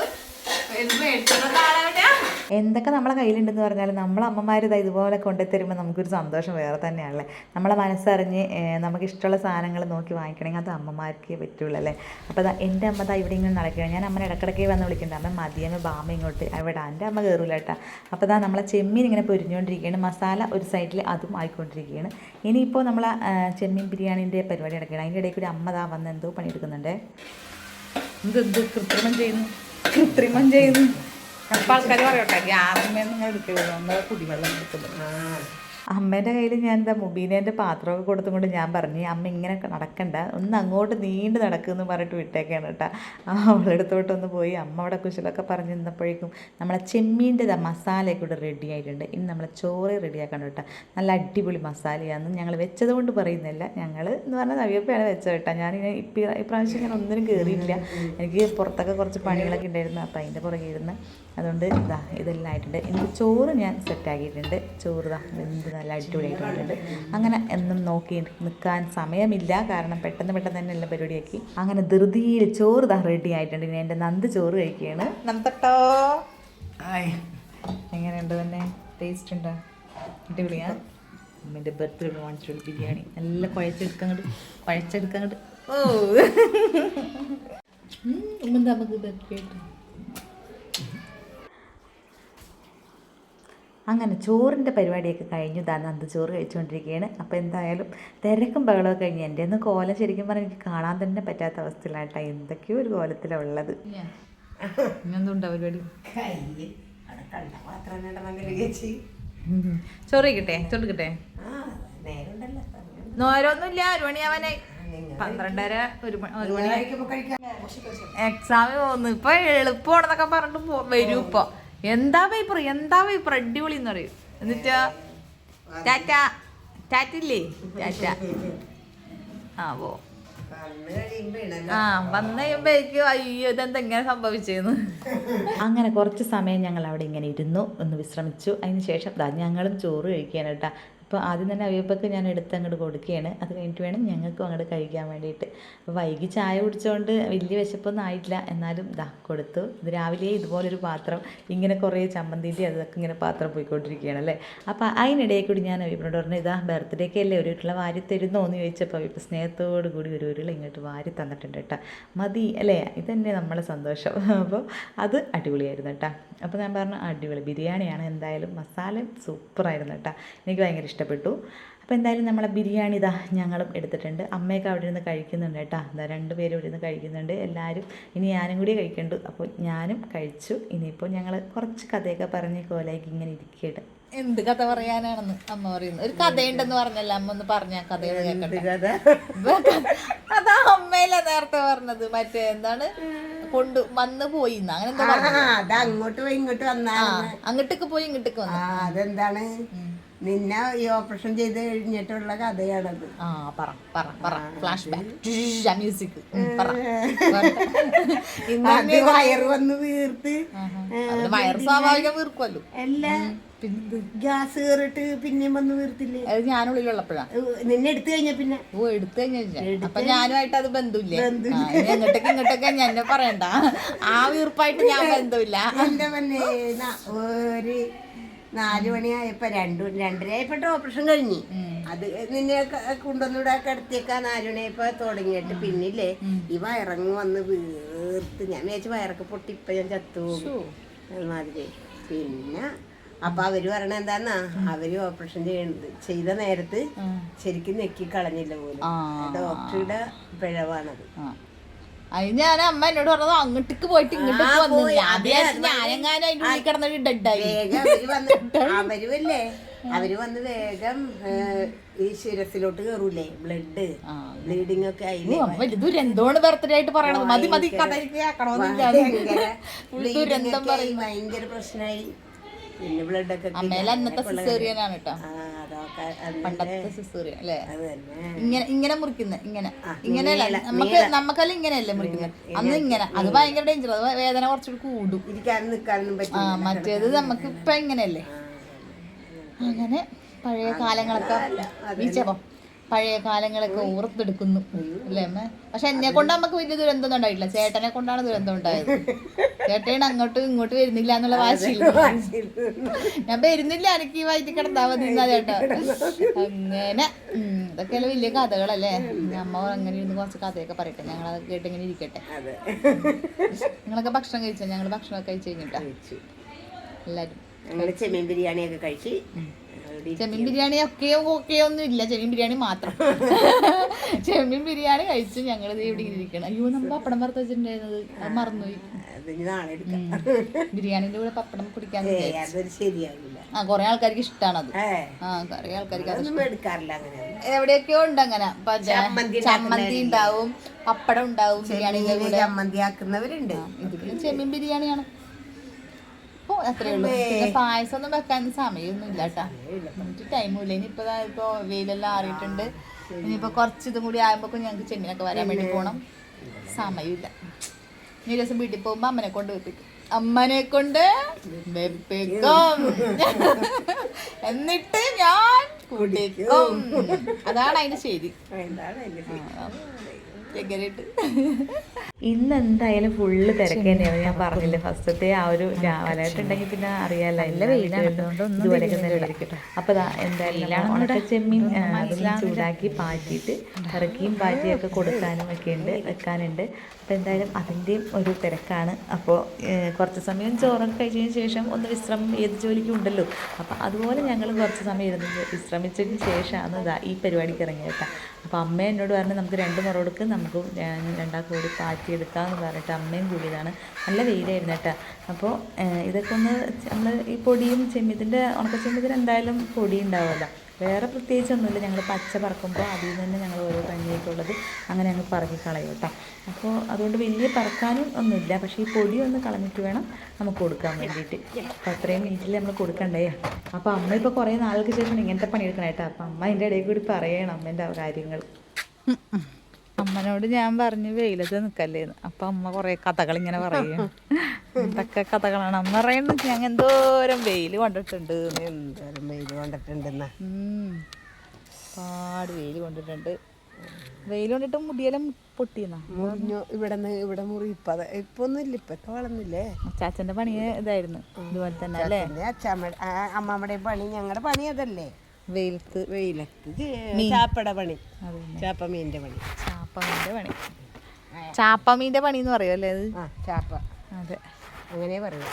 എന്തൊക്കെ നമ്മളെ കയ്യിലുണ്ടെന്ന് പറഞ്ഞാലും നമ്മളെ അമ്മമാർ ഇതുപോലെ കൊണ്ടുത്തരുമ്പോൾ നമുക്കൊരു സന്തോഷം വേറെ തന്നെയാണല്ലേ. നമ്മളെ മനസ്സറിഞ്ഞ് നമുക്കിഷ്ടമുള്ള സാധനങ്ങൾ നോക്കി വാങ്ങിക്കണമെങ്കിൽ അത് അമ്മമാർക്കേ പറ്റുള്ളൂ അല്ലേ. അപ്പോൾ എൻ്റെ അമ്മ ഇവിടെ ഇങ്ങനെ നടക്കുകയാണ്. ഞാൻ അമ്മനെ ഇടയ്ക്കിടയ്ക്ക് വന്ന് വിളിക്കുന്നുണ്ട്, അമ്മ മതിയമ്മ ബാമ ഇങ്ങോട്ട്. അവിടെ എൻ്റെ അമ്മ കയറൂല കേട്ടോ. അപ്പോൾ നമ്മളെ ചെമ്മീൻ ഇങ്ങനെ പൊരിഞ്ഞുകൊണ്ടിരിക്കുകയാണ്. മസാല ഒരു സൈഡിൽ അതും ആയിക്കൊണ്ടിരിക്കുകയാണ്. ഇനിയിപ്പോൾ നമ്മളെ ചെമ്മീൻ ബിരിയാണീൻ്റെ പരിപാടി നടക്കുകയാണ്. അതിൻ്റെ ഇടയിൽ കൂടി അമ്മ വന്ന് എന്തോ പണിയെടുക്കുന്നുണ്ട്. എന്ത് കൃത്രിമം ചെയ്യുന്നു അപ്പം ആൾക്കാർ പറയട്ടെ ഗ്യാസിന്മേൽ നിങ്ങൾ എടുക്കരുത് നമ്മൾ കുടിവെള്ളം എടുക്കുന്നത്. അമ്മേൻ്റെ കയ്യിൽ ഞാൻ എന്താ മുബീനേൻ്റെ പാത്രമൊക്കെ കൊടുത്തും കൊണ്ട് ഞാൻ പറഞ്ഞു അമ്മ ഇങ്ങനെ നടക്കണ്ട, ഒന്ന് അങ്ങോട്ട് നീണ്ട് നടക്കുമെന്ന് പറഞ്ഞിട്ട് വിട്ടേക്കാണ് കേട്ടോ. അവളെടുത്തോട്ടൊന്ന് പോയി അമ്മ അവിടെ കുശലൊക്കെ പറഞ്ഞ് നിന്നപ്പോഴേക്കും നമ്മളെ ചെമ്മീൻ്റെ മസാലയൊക്കെ ഇവിടെ റെഡി ആയിട്ടുണ്ട്. ഇനി നമ്മളെ ചോറ് റെഡിയാക്കണം കേട്ടോ. നല്ല അടിപൊളി മസാലയാണ്. ഞങ്ങൾ വെച്ചത് കൊണ്ട് പറയുന്നില്ല, ഞങ്ങൾ എന്ന് പറഞ്ഞാൽ നവിയപ്പയാണ് വെച്ചത് കേട്ടോ. ഞാനിങ്ങനെ ഇപ്രാവശ്യം ഞാൻ ഒന്നിനും കയറിയില്ല, എനിക്ക് പുറത്തൊക്കെ കുറച്ച് പണികളൊക്കെ ഉണ്ടായിരുന്നു, അപ്പോൾ അതിൻ്റെ പുറകെ ഇരുന്ന് അതുകൊണ്ട് ഇതെല്ലാം ആയിട്ടുണ്ട്. എനിക്ക് ചോറ് ഞാൻ സെറ്റാക്കിയിട്ടുണ്ട്. ചോറ് വെന്ത് നല്ല അടിപൊളിയായിട്ടുണ്ട്. അങ്ങനെ എന്നും നോക്കി നിൽക്കാൻ സമയമില്ല, കാരണം പെട്ടെന്ന് തന്നെ എല്ലാം പരിപാടിയാക്കി. അങ്ങനെ ധൃതിയിൽ ചോറ് റെഡി ആയിട്ടുണ്ട്. ഇനി എൻ്റെ നന്ദ് ചോറ് കഴിക്കുകയാണ്. നന്ദട്ടോ എങ്ങനെയുണ്ട് തന്നെ? ടേസ്റ്റ് ഉണ്ടോ? അടിപൊളിയാ. അമ്മേൻ്റെ ബർത്ത്ഡേ വാങ്ങിച്ചുള്ള ബിരിയാണി നല്ല കുഴച്ചെടുക്കാങ്ങോട്ട്. ഓ എന്താ നമുക്ക് ബർത്ത്ഡേ ആയിട്ട് അങ്ങനെ ചോറിൻ്റെ പരിപാടിയൊക്കെ കഴിഞ്ഞു. നന്ദ് ചോറ് കഴിച്ചുകൊണ്ടിരിക്കുകയാണ്. അപ്പോൾ എന്തായാലും തിരക്കും ബഹളമൊക്കെ കഴിഞ്ഞ് എൻ്റെ ഒന്ന് കോലം ശരിക്കും പറഞ്ഞാൽ എനിക്ക് കാണാൻ തന്നെ പറ്റാത്ത അവസ്ഥയിലായിട്ടാ. എന്തൊക്കെയോ ഒരു കോലത്തിലാണ് ഉള്ളത്. ഇന്നെന്തുണ്ടാ പരിപാടി? ചോറ് കിട്ടേ? ചോറ് കിട്ടേ? നോരൊന്നുമില്ല, 1 മണിയാവാനായി. 12:30 1 മണി എക്സാം പോകുന്നു. ഇപ്പൊ എളുപ്പമാണെന്നൊക്കെ പറഞ്ഞിട്ട് വരൂ. ഇപ്പൊ എന്താ പേപ്പർ അടിപൊളി എന്ന് പറയും. എന്നിട്ടാ ടാറ്റില്ലേ ടാറ്റ പോ വന്നു കഴിയുമ്പോഴേക്കും അയ്യോ ഇതെന്താ ഇങ്ങനെ സംഭവിച്ചെന്ന്. അങ്ങനെ കുറച്ച് സമയം ഞങ്ങൾ അവിടെ ഇങ്ങനെ ഇരുന്നു, ഒന്ന് വിശ്രമിച്ചു. അതിന് ശേഷം ഞങ്ങളും ചോറ് കഴിക്കാനായിട്ടാ. അപ്പോൾ ആദ്യം തന്നെ അവിയപ്പൊക്കെ ഞാൻ എടുത്ത് അങ്ങോട്ട് കൊടുക്കുകയാണ്. അത് കഴിഞ്ഞിട്ട് വേണം ഞങ്ങൾക്കും അങ്ങോട്ട് കഴിക്കാൻ വേണ്ടിയിട്ട്. അപ്പോൾ വൈകി ചായ കുടിച്ചുകൊണ്ട് വലിയ വിശപ്പൊന്നും ആയിട്ടില്ല, എന്നാലും കൊടുത്തു. ഇത് രാവിലെ ഇതുപോലൊരു പാത്രം ഇങ്ങനെ കുറേ ചമ്മന്തിൻ്റെ അതൊക്കെ ഇങ്ങനെ പാത്രം പോയിക്കൊണ്ടിരിക്കുകയാണ് അല്ലേ. അപ്പോൾ അതിനിടയിൽ കൂടി ഞാൻ അവിയപ്പിനോട് പറഞ്ഞു ബർത്ത്ഡേക്ക് അല്ലേ ഒരു ഉരുള വാരി തരുന്നോ എന്ന് ചോദിച്ചപ്പോൾ അവിയപ്പ് സ്നേഹത്തോടു കൂടി ഒരു ഉരുള ഇങ്ങോട്ട് വാരി തന്നിട്ടുണ്ട് കേട്ടോ. മതി അല്ലേ, ഇതന്നെ നമ്മളെ സന്തോഷം. അപ്പോൾ അത് അടിപൊളിയായിരുന്നു കേട്ടോ. അപ്പോൾ ഞാൻ പറഞ്ഞു അടിപൊളി ബിരിയാണിയാണ്, എന്തായാലും മസാല സൂപ്പറായിരുന്നു കേട്ടോ. എനിക്ക് ഭയങ്കര ഇഷ്ടപ്പെട്ടു. അപ്പോൾ എന്തായാലും നമ്മളെ ബിരിയാണി ഞങ്ങളും എടുത്തിട്ടുണ്ട്. അമ്മയൊക്കെ അവിടെ ഇരുന്ന് കഴിക്കുന്നുണ്ട് കേട്ടോ. 2 പേരും ഇവിടെ ഇരുന്ന് കഴിക്കുന്നുണ്ട്. എല്ലാവരും ഇനി ഞാനും കൂടി കഴിക്കുന്നുണ്ട്. അപ്പോൾ ഞാനും കഴിച്ചു. ഇനിയിപ്പോൾ ഞങ്ങൾ കുറച്ച് കഥയൊക്കെ പറഞ്ഞ് കോലായിക്ക് ഇങ്ങനെ ഇരിക്കുകയാണ്. എന്ത് കഥ പറയാനാണെന്ന് അമ്മ പറയുന്നത്. ഒരു കഥയുണ്ടെന്ന് പറഞ്ഞല്ലോ അമ്മ, ഒന്ന് പറഞ്ഞ കഥകൾ കേൾക്കട്ടെ. അതാ അമ്മയില നേരത്തെ പറഞ്ഞത്, മറ്റേ എന്താണ് വന്ന് പോയി അങ്ങനെ എന്താ പറഞ്ഞത്? അങ്ങോട്ട് പോയി ഇങ്ങോട്ട് വന്നാ അങ്ങോട്ടേക്ക് പോയി ഇങ്ങോട്ടേക്ക് വന്നു. അതെന്താണ് നിന്നെ ഈ ഓപ്പറേഷൻ ചെയ്ത് കഴിഞ്ഞിട്ടുള്ള കഥയാണത്. Flash back music. വയറ് വന്ന് വീർത്ത് വയറ് സ്വാഭാവികം വീർക്കുമല്ലോ. എല്ലാ ഗ്യാസ് കയറിട്ട് പിന്നെയും വന്ന് വീർത്തില്ലേ? അത് ഞാനുള്ളിലുള്ളപ്പോഴാ നിന്നെ എടുത്തു കഴിഞ്ഞ പിന്നെ എടുത്തു കഴിഞ്ഞാൽ അപ്പൊ ഞാനുമായിട്ട് അത് ബന്ധമില്ല. ഇങ്ങോട്ടൊക്കെ എന്നെ പറയണ്ട, ആ വീർപ്പായിട്ട് ഞാൻ ബന്ധമില്ല. എന്റെ പിന്നെ ഒരു 4 മണിയായപ്പോ 2:30 ഓപ്പറേഷൻ കഴിഞ്ഞ് അത് നിന്നെ കൊണ്ടുവന്നിവിടെ കിടത്തിയേക്കാ. 4 മണിയായപ്പോ തുടങ്ങിയിട്ട് പിന്നില്ലേ ഈ വയറങ്ങ് വന്ന് വീർത്ത് ഞാൻ വിചാരിച്ചു വയറൊക്കെ പൊട്ടി ഇപ്പൊ ഞാൻ ചത്തുപോകും മാതിരി. പിന്നെ അപ്പൊ അവര് പറയണ എന്താന്നാ, അവര് ഓപ്പറേഷൻ ചെയ്ത നേരത്ത് ശരിക്കും നെക്കി കളഞ്ഞില്ല പോലും. ഡോക്ടറുടെ പിഴവാണത്. അതിന് ഞാൻ അമ്മ എന്നോട് പറഞ്ഞത് അങ്ങോട്ടേക്ക് പോയിട്ട് ഇങ്ങോട്ട് ഞാനെങ്ങാനും അതിന്റെ ഉള്ളിൽ കിടന്നിട്ട് ഡെഡായി. അവരുമല്ലേ അവര് വന്ന് വേഗം ഈ ശിരസിലോട്ട് കയറൂലേ, ബ്ലീഡിങ് ഒക്കെ ആയില്ലേ. ദുരന്തമാണ് ബർത്ത്ഡേ ആയിട്ട് പറയണത്. മതി മതി കഥ ദുരന്തം പറയും. ഭയങ്കര പ്രശ്നമായി. പിന്നെ ബ്ലഡൊക്കെ അമ്മേല അന്നത്തെ സിസേറിയനാണ് കേട്ടോ, പണ്ടത്തെ സിസേറിയൻ അല്ലേ. ഇങ്ങനെ മുറിക്കുന്നത് ഇങ്ങനെയല്ല നമുക്കല്ല ഇങ്ങനെയല്ലേ മുറിക്കുന്നത്. അന്ന് ഇങ്ങനെ അത് ഭയങ്കര ഡേഞ്ചർ, അത് വേദന കുറച്ചുകൂടി കൂടും. ഇരിക്കാനും നിൽക്കാനൊന്നും പറ്റില്ല. മറ്റേത് നമുക്ക് ഇപ്പൊ ഇങ്ങനെയല്ലേ. അങ്ങനെ പഴയ കാലങ്ങളൊക്കെ വീച്ചപ്പോ പഴയ കാലങ്ങളൊക്കെ ഓർത്തെടുക്കുന്നു അല്ലേ അമ്മ. പക്ഷെ എന്നെ കൊണ്ട് നമുക്ക് വലിയ ദുരന്തം ഉണ്ടായിട്ടില്ല, ചേട്ടനെ കൊണ്ടാണ് ദുരന്തം ഉണ്ടായത്. ചേട്ടൻ അങ്ങോട്ടും ഇങ്ങോട്ട് വരുന്നില്ല എന്നുള്ള വാശിയിൽ ഞാൻ വരുന്നില്ല, എനിക്ക് ഈ വയറ്റിൽ കിടന്നാ മതി ചേട്ടാ. അങ്ങനെ ഇതൊക്കെയല്ലേ വലിയ കഥകളല്ലേ. അമ്മ അങ്ങനെ ഇരുന്ന് കുറച്ച് കഥയൊക്കെ പറയട്ടെ, ഞങ്ങളത് കേട്ടിങ്ങനെ ഇരിക്കട്ടെ. നിങ്ങളൊക്കെ ഭക്ഷണം കഴിച്ചോ? ഞങ്ങൾ ഭക്ഷണമൊക്കെ കഴിച്ചു കഴിഞ്ഞിട്ടാ എല്ലാരും. ഞങ്ങൾ ചെമ്മീൻ ബിരിയാണിയൊക്കെ കഴിച്ച് ചെമ്മീൻ ബിരിയാണി ഒക്കെയോ ഒന്നും ഇല്ല, ചെമ്മീൻ ബിരിയാണി മാത്രം. ചെമ്മീൻ ബിരിയാണി കഴിച്ചു ഞങ്ങൾ ഇവിടെ ഇരിക്കണം. അയ്യോ, നമ്മൾ പപ്പടം വറുത്ത് വെച്ചിട്ടുണ്ടായിരുന്നത് അത് മറന്നുപോയി. ബിരിയാണിന്റെ കൂടെ പപ്പടം കുടിക്കാൻ ശരിയാവില്ല. കൊറേ ആൾക്കാർക്ക് ഇഷ്ടമാണ് അത്. കൊറേ ആൾക്കാർക്ക് എവിടെയൊക്കെയോ ഉണ്ട് അങ്ങനെ. ചമ്മന്തി ഉണ്ടാവും, പപ്പടം ഉണ്ടാവും, ബിരിയാണിന്റെ കൂടെ ചമ്മന്തി ആക്കുന്നവരുണ്ട്. ചെമ്മീൻ ബിരിയാണിയാണ്. ഓ, അത്രേ ഉള്ളൂ. പിന്നെ പായസം ഒന്നും വെക്കാൻ സമയമൊന്നും ഇല്ല കേട്ടാ, എനിക്ക് ടൈമില്ല. ഇനിയിപ്പോ വെയിലെല്ലാം ആറിയിട്ടുണ്ട്. ഇനിയിപ്പോ കുറച്ച് ഇതും കൂടി ആകുമ്പോ ഞങ്ങൾക്ക് ചെമ്മീനൊക്കെ വരാൻ വേണ്ടി പോണം. സമയമില്ല. ഈ ദിവസം വീട്ടിൽ പോകുമ്പോ അമ്മനെ കൊണ്ട് വെപ്പിക്കും, എന്നിട്ട് ഞാൻ കുടിക്കും. അതാണ് അതിന്റെ ശരി. ഇന്ന് എന്തായാലും ഫുള്ള് തിരക്ക് തന്നെയാണ്. ഞാൻ പറഞ്ഞില്ലേ, ഫസ്റ്റത്തെ ആ ഒരു വലയിട്ടുണ്ടെങ്കിൽ പിന്നെ അറിയാലോ, എല്ലാ വെയിലാണ്. ഇതുപോലെയൊക്കെ തന്നെ ഇരിക്കട്ടെ. അപ്പൊ എന്തായാലും ഉണക്കച്ചെമ്മീൻ ചൂടാക്കി പാറ്റിയിട്ട് ഇറക്കിയും പാറ്റിയൊക്കെ കൊടുക്കാനും ഒക്കെ ഉണ്ട്, വെക്കാനുണ്ട്. അപ്പോൾ എന്തായാലും അതിൻ്റെയും ഒരു തിരക്കാണ്. അപ്പോൾ കുറച്ച് സമയം ചോറൊക്കെ കഴിച്ചതിന് ശേഷം ഒന്ന് വിശ്രമം ഏത് ജോലിക്കും ഉണ്ടല്ലോ. അപ്പോൾ അതുപോലെ ഞങ്ങൾ കുറച്ച് സമയം ഇരുന്ന് വിശ്രമിച്ചതിന് ശേഷമാണ് ഈ പരിപാടിക്ക് ഇറങ്ങിയത്. അപ്പോൾ അമ്മ എന്നോട് പറഞ്ഞു, നമുക്ക് 2 മുറോടുക്ക് നമുക്ക് രണ്ടാൾക്കും കൂടി പാറ്റിയെടുക്കാമെന്ന് പറഞ്ഞിട്ട് അമ്മയും കൂടിയതാണ്. നല്ല വെയിലായിരുന്നു കേട്ടോ. അപ്പോൾ ഇതൊക്കെ ഒന്ന് നമ്മൾ ഈ പൊടിയും ചെമ്മീതിൻ്റെ ഉണക്കച്ചെമ്മീതിന് എന്തായാലും പൊടി ഉണ്ടാവുമല്ലോ, വേറെ പ്രത്യേകിച്ചൊന്നുമില്ല. ഞങ്ങൾ പച്ച പറക്കുമ്പോൾ അതിൽ നിന്ന് തന്നെ ഞങ്ങൾ ഓരോ കഞ്ഞിയൊക്കെയുള്ളത് അങ്ങനെ ഞങ്ങൾ പറക്കി കളയും കേട്ടോ. അപ്പോൾ അതുകൊണ്ട് വലിയ പറക്കാനും ഒന്നുമില്ല. പക്ഷേ ഈ പൊടി ഒന്ന് കളഞ്ഞിട്ട് വേണം നമുക്ക് കൊടുക്കാൻ വേണ്ടിയിട്ട്. അപ്പോൾ അത്രയും മിനിറ്റിൽ നമ്മൾ കൊടുക്കണ്ടേ. അപ്പോൾ അമ്മ ഇപ്പോൾ കുറേ നാൾക്ക് ശേഷം ഇങ്ങനത്തെ പണിയെടുക്കണം കേട്ടോ. അപ്പോൾ അമ്മ അതിൻ്റെ ഇടയിൽ കൂടി പറയണം അമ്മേൻ്റെ കാര്യങ്ങൾ. അമ്മനോട് ഞാൻ പറഞ്ഞു വെയിലത്ത് നിൽക്കല്ലേന്ന്. അപ്പം അമ്മ കുറേ കഥകൾ ഇങ്ങനെ പറയും. എന്തൊക്കെ കഥകളാണ് അമ്മ പറയുന്നത്. ഞങ്ങൾ എന്തോരം വെയിൽ കൊണ്ടിട്ടുണ്ട്, എന്തോരം വെയിൽ കൊണ്ടിട്ടുണ്ടെന്നാ. പാട് വെയിൽ കൊണ്ടിട്ടുണ്ട്. വെയിൽ കൊണ്ടിട്ട് മുടിയെല്ലാം പൊട്ടിയെന്നാ മുറിഞ്ഞു. ഇവിടെ മുറി ഇപ്പൊ ഒന്നുമില്ല, ഇപ്പൊക്കെ വളർന്നില്ലേ. ചാച്ചന്റെ പണി ഇതായിരുന്നു ഇതുപോലെ തന്നെ അല്ലേ. അമ്മമ്മയുടെ പണി, ഞങ്ങളുടെ പണി അതല്ലേ, വെയിലത്ത് ചാപ്പട പണി, ചാപ്പമീൻ്റെ പണി. ചാപ്പമീൻ്റെ പണി എന്ന് പറയുമല്ലേ അത്. ചാപ്പ, അതെ, അങ്ങനെ പറയും.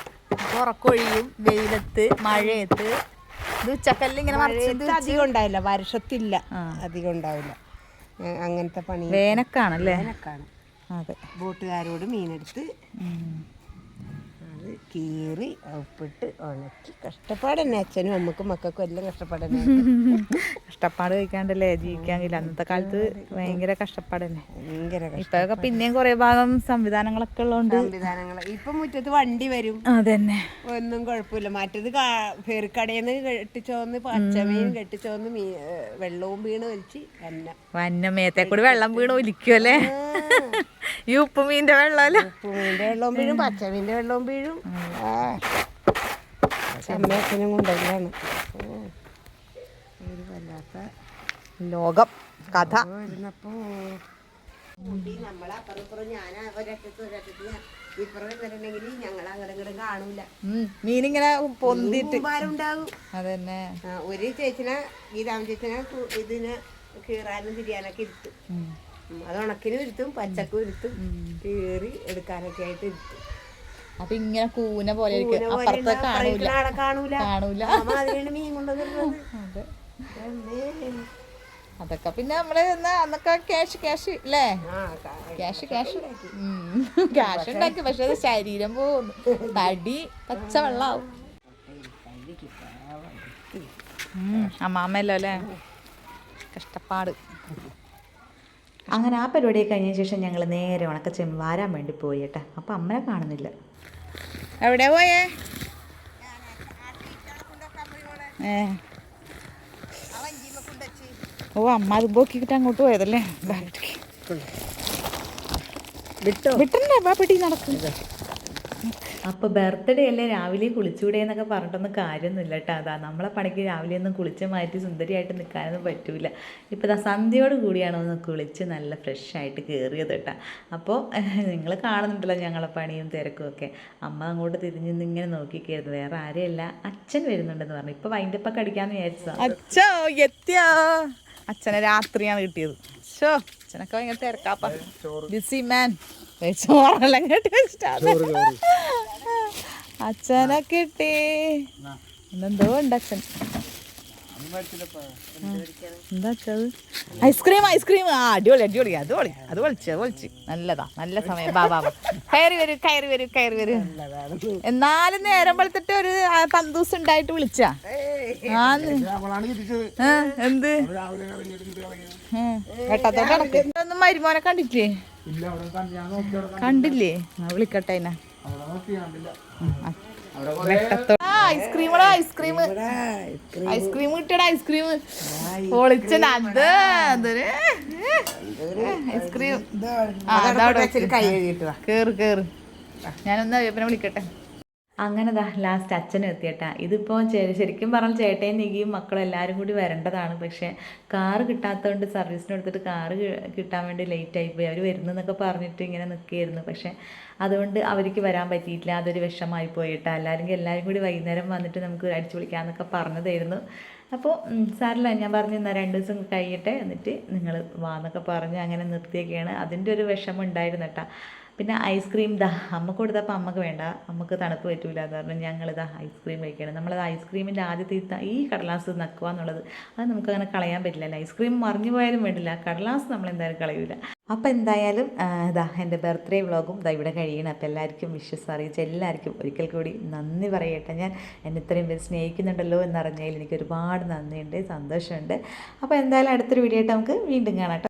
ഉറക്കൊഴിയും വെയിലത്ത് മഴയത്ത്. ഇത് ഉച്ചക്കല്ല് ഇങ്ങനെ അധികം ഉണ്ടാവില്ല, വർഷത്തില്ല അധികം ഉണ്ടാവില്ല. അങ്ങനത്തെ പണി വേനക്കാണല്ലേ. വേനക്കാണ്. അതെ, ബോട്ടുകാരോട് മീനെടുത്ത് അത് കീറി ഉപ്പിട്ട് ഉണക്കി കഷ്ടപ്പാട് തന്നെ. അച്ഛനും അമ്മക്കും മക്കൾക്കും എല്ലാം കഷ്ടപ്പാട് തന്നെ. കഷ്ടപ്പാട് കഴിക്കാണ്ടല്ലേ ജീവിക്കാൻ കഴിയില്ല. അന്നത്തെ കാലത്ത് ഭയങ്കര കഷ്ടപ്പാട് തന്നെ. ഭയങ്കര ഇപ്പൊക്കെ പിന്നെയും കുറെ ഭാഗം സംവിധാനങ്ങളൊക്കെ ഉള്ളതുകൊണ്ട് ഇപ്പൊ മുറ്റത്ത് വണ്ടി വരും. അതന്നെ, ഒന്നും കുഴപ്പമില്ല. മറ്റത് ഫെറിക്കടയിന്ന് കെട്ടിച്ചോന്ന് പച്ചമീൻ കെട്ടിച്ചോന്ന് വെള്ളവും വീണ് വലിച്ച് വന്നമേത്തെ കൂടി വെള്ളം വീണ് ഒലിക്കുമല്ലേ. ഈ ഉപ്പുമീൻ്റെ വെള്ളം അല്ലേ, ഉപ്പുമീൻ്റെ വെള്ളവും വീഴും, പച്ചമീൻ്റെ വെള്ളവും വീഴും. അമ്മയച്ഛനും കൊണ്ടല്ലാണ് ഒരു വല്ലാത്ത ലോകം കഥ. ഇരുന്നപ്പോ നമ്മളപ്പുറപ്പുറം ഞാൻ ഒരറ്റത്ത് ഇപ്പുറം വരണമെങ്കിൽ ഞങ്ങൾ അങ്ങോട്ടും കാണൂല. മീനിങ്ങനെ പൊന്തിട്ട് ഉണ്ടാകും. അതന്നെ, ഒരു ചേച്ചിനെ ഗീതാമ ചേച്ചിനെ ഇതിന് കീറാനും തിരിയാനൊക്കെ ഇരുത്തും. അത് ഉണക്കിനും ഇരുത്തും, പച്ചക്കും ഇരുത്തും, കീറി എടുക്കാനൊക്കെ ആയിട്ട് ഇരുത്തും. അപ്പൊ ഇങ്ങനെ കൂന പോലെ അപ്പുറത്തെ കാണൂല. മീൻ കൊണ്ടുവന്നിരുന്നത്. അതൊക്കെ പിന്നെ നമ്മള് അന്നൊക്കെ ക്യാഷ് അല്ലേ, ക്യാഷ് ഉണ്ടാക്കി. പക്ഷെ അത് ശരീരം പോകുന്നു, തടി പച്ച വെള്ളാവും. അമ്മാമ്മല്ലോ അല്ലേ, കഷ്ടപ്പാട്. അങ്ങനെ ആ പരിപാടിയൊക്കെ കഴിഞ്ഞ ശേഷം ഞങ്ങൾ നേരെ ഉണക്കച്ചെമ്മീൻ വാരാൻ വേണ്ടി പോയി കേട്ടോ. അപ്പം അമ്മനെ കാണുന്നില്ല. എവിടെ പോയേ? ഓ, അമ്മ അത് പോക്കിട്ട് അങ്ങോട്ട് പോയതല്ലേ. വിട്ടണ്ടേ ബാ, പിടി നടക്കുന്നത്. അപ്പോൾ ബർത്ത്ഡേ അല്ലേ, രാവിലെ കുളിച്ചൂടെ എന്നൊക്കെ പറഞ്ഞിട്ടൊന്നും കാര്യമൊന്നുമില്ല കേട്ടോ. അതാ നമ്മളെ പണിക്ക് രാവിലെ ഒന്നും കുളിച്ച് മാറ്റി സുന്ദരിയായിട്ട് നിൽക്കാനൊന്നും പറ്റൂല. ഇപ്പോൾ സന്ധ്യയോട് കൂടിയാണ് ഒന്ന് കുളിച്ച് നല്ല ഫ്രഷായിട്ട് കയറിയത് കേട്ടോ. അപ്പോൾ നിങ്ങൾ കാണുന്നുണ്ടല്ലോ ഞങ്ങളെ പണിയും തിരക്കും ഒക്കെ. അമ്മ അങ്ങോട്ട് തിരിഞ്ഞ് ഇങ്ങനെ നോക്കിക്കായിരുന്നു. വേറെ ആരെയല്ല, അച്ഛൻ വരുന്നുണ്ടെന്ന് പറഞ്ഞു. ഇപ്പോൾ വൈൻഡപ്പൊക്കെ അടിക്കാമെന്ന് വിചാരിച്ചതാ. അച്ഛനെ രാത്രിയാണ് കിട്ടിയത്. അച്ഛനൊക്കെ ഭയങ്കര തിരക്കാപ്പ, ബിസി മാൻ. ചോറെല്ലാം കേട്ടി വെച്ചിട്ടാണ് അച്ഛനെ കിട്ടി. എന്തോ ഉണ്ട് അച്ഛൻ. എന്താ വെച്ചത് ഐസ്ക്രീം ഐസ്ക്രീം ആ അടിപൊളി അടിപൊളി അത് പൊളി അത് പൊളിച്ച് നല്ലതാ നല്ല സമയം ബാ ബാ കയറി വരൂ എന്നാലും നേരം വെളുത്തിട്ട് ഒരു തന്തൂസ് ഉണ്ടായിട്ട് വിളിച്ചാ എന്ത് ഒന്നും മരുമോനെ കണ്ടില്ലേ വിളിക്കട്ടെ ഐസ്ക്രീം കിട്ടിയടാ ഐസ്ക്രീം പൊളിച്ച അത് അതൊരു ഐസ്ക്രീം കേറ് ഞാനൊന്ന് അയ്യപ്പനെ വിളിക്കട്ടെ. അങ്ങനെ ലാസ്റ്റ് അച്ഛനും എത്തിയേട്ടാ. ഇതിപ്പോൾ ശരിക്കും പറഞ്ഞാൽ ചേട്ടയും നികിയും മക്കളും എല്ലാവരും കൂടി വരേണ്ടതാണ്. പക്ഷേ കാറ് കിട്ടാത്തതുകൊണ്ട് സർവീസിന് എടുത്തിട്ട് കാറ് കിട്ടാൻ വേണ്ടി ലേറ്റായിപ്പോയി. അവർ വരുന്നെന്നൊക്കെ പറഞ്ഞിട്ട് ഇങ്ങനെ നിൽക്കുകയായിരുന്നു. പക്ഷേ അതുകൊണ്ട് അവർക്ക് വരാൻ പറ്റിയിട്ടില്ല. അതൊരു വിഷമമായി പോയിട്ടാ. അല്ലെങ്കിൽ എല്ലാവരും കൂടി വൈകുന്നേരം വന്നിട്ട് നമുക്ക് അടിച്ചു വിളിക്കാമെന്നൊക്കെ പറഞ്ഞതായിരുന്നു. അപ്പോൾ സാറില്ല, ഞാൻ പറഞ്ഞു എന്നാൽ 2 ദിവസം കഴിയട്ടെ എന്നിട്ട് നിങ്ങൾ വാന്നൊക്കെ പറഞ്ഞ് അങ്ങനെ നിർത്തിയൊക്കെയാണ്. അതിൻ്റെ ഒരു വിഷമം ഉണ്ടായിരുന്നു കേട്ടോ. പിന്നെ ഐസ്ക്രീം അമ്മ കൊടുത്തപ്പോൾ അമ്മക്ക് വേണ്ട, അമ്മക്ക് തണുപ്പ് പറ്റൂല എന്ന് പറഞ്ഞു ഞങ്ങളിതാ ഐസ്ക്രീം കഴിക്കണം. നമ്മളത് ഐസ്ക്രീമിൻ്റെ ആദ്യത്തെ ഈ കടലാസ് നക്കുക എന്നുള്ളത് അത് നമുക്കങ്ങനെ കളയാൻ പറ്റില്ല. ഐസ്ക്രീം മറിഞ്ഞു പോയാലും വേണ്ടില്ല, കടലാസ് നമ്മളെന്തായാലും കളയൂല. അപ്പോൾ എന്തായാലും എൻ്റെ ബർത്ത്ഡേ വ്ളോഗും ഇവിടെ കഴിയണം. അപ്പോൾ എല്ലാവർക്കും വിഷസ് അറിയിച്ച എല്ലാവർക്കും ഒരിക്കൽ കൂടി നന്ദി പറയട്ടെ. ഞാൻ എന്നെ ഇത്രയും പേര് സ്നേഹിക്കുന്നുണ്ടല്ലോ എന്നറിഞ്ഞതിൽ എനിക്ക് ഒരുപാട് നന്ദിയുണ്ട്, സന്തോഷമുണ്ട്. അപ്പോൾ എന്തായാലും അടുത്തൊരു വീഡിയോ ആയിട്ട് നമുക്ക് വീണ്ടും കാണാം.